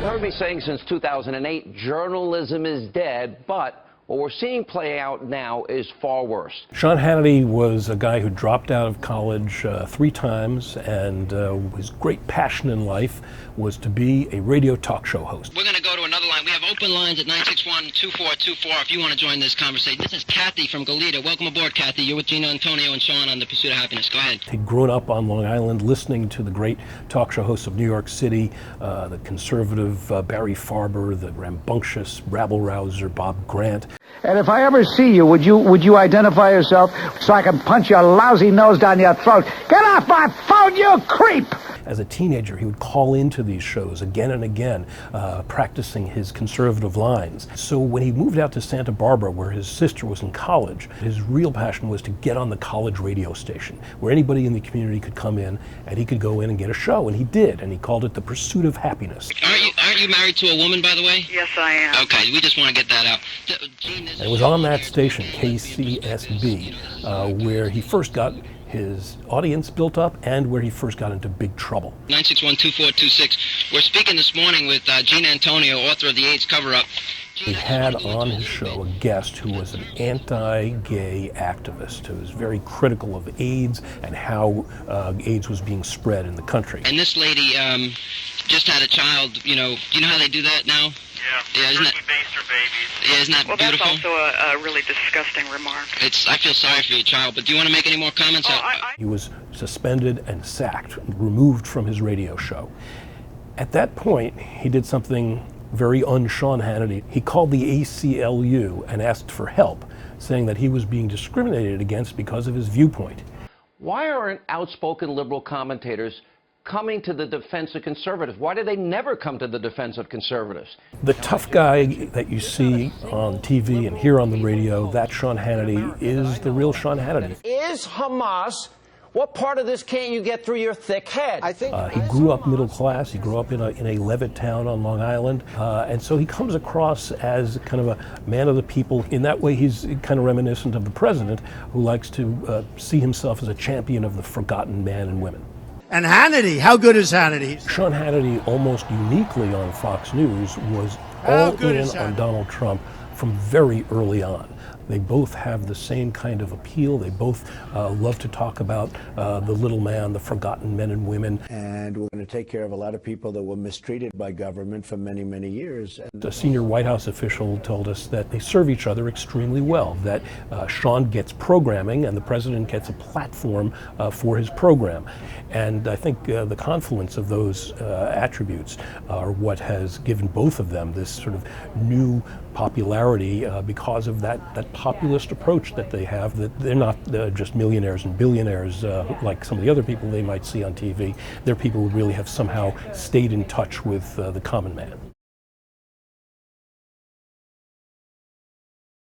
heard me saying since 2008, journalism is dead, but what we're seeing play out now is far worse. Sean Hannity was a guy who dropped out of college 3 times, and his great passion in life was to be a radio talk show host. We're going to go to another line. We have open lines at 961-2424 if you want to join this conversation. This is Kathy from Goleta. Welcome aboard, Kathy. You're with Gina Antonio and Sean on The Pursuit of Happiness. Go ahead. He'd grown up on Long Island listening to the great talk show hosts of New York City, the conservative Barry Farber, the rambunctious rabble-rouser Bob Grant. And if I ever see you, would you identify yourself so I can punch your lousy nose down your throat? Get off my phone, you creep! As a teenager, he would call into these shows again and again, practicing his conservative lines. So when he moved out to Santa Barbara, where his sister was in college, his real passion was to get on the college radio station, where anybody in the community could come in and he could go in and get a show, and he did, and he called it The Pursuit of Happiness. Aren't you married to a woman, by the way? Yes, I am. Okay, we just want to get that out. And it was on that station, KCSB, where he first got his audience built up and where he first got into big trouble. 961-2426. We're speaking this morning with Gina Antonio, author of The AIDS Cover-Up. He had on his show a guest who was an anti-gay activist who was very critical of AIDS and how AIDS was being spread in the country. And this lady just had a child, you know how they do that now? Yeah, isn't baster babies. Yeah, isn't that beautiful? That's also a really disgusting remark. I feel sorry for your child, but do you want to make any more comments? He was suspended and sacked, removed from his radio show. At that point, he did something very un-Sean Hannity. He called the ACLU and asked for help, saying that he was being discriminated against because of his viewpoint. Why aren't outspoken liberal commentators coming to the defense of conservatives? Why do they never come to the defense of conservatives? The tough guy that you see on TV and hear on the radio, that Sean Hannity, is the real Sean Hannity. Is Hamas, what part of this can't you get through your thick head? He grew up middle class. He grew up in a Levitt town on Long Island. And so he comes across as kind of a man of the people. In that way, he's kind of reminiscent of the president, who likes to see himself as a champion of the forgotten man and women. And Hannity, how good is Hannity? Sean Hannity, almost uniquely on Fox News, was all in on Donald Trump from very early on. They both have the same kind of appeal. They both love to talk about the little man, the forgotten men and women. And we're going to take care of a lot of people that were mistreated by government for many, many years. A senior White House official told us that they serve each other extremely well, that Sean gets programming and the president gets a platform for his program. And I think the confluence of those attributes are what has given both of them this sort of new popularity because of that populist approach that they have, that they're not just millionaires and billionaires like some of the other people they might see on TV. They're people who really have somehow stayed in touch with the common man.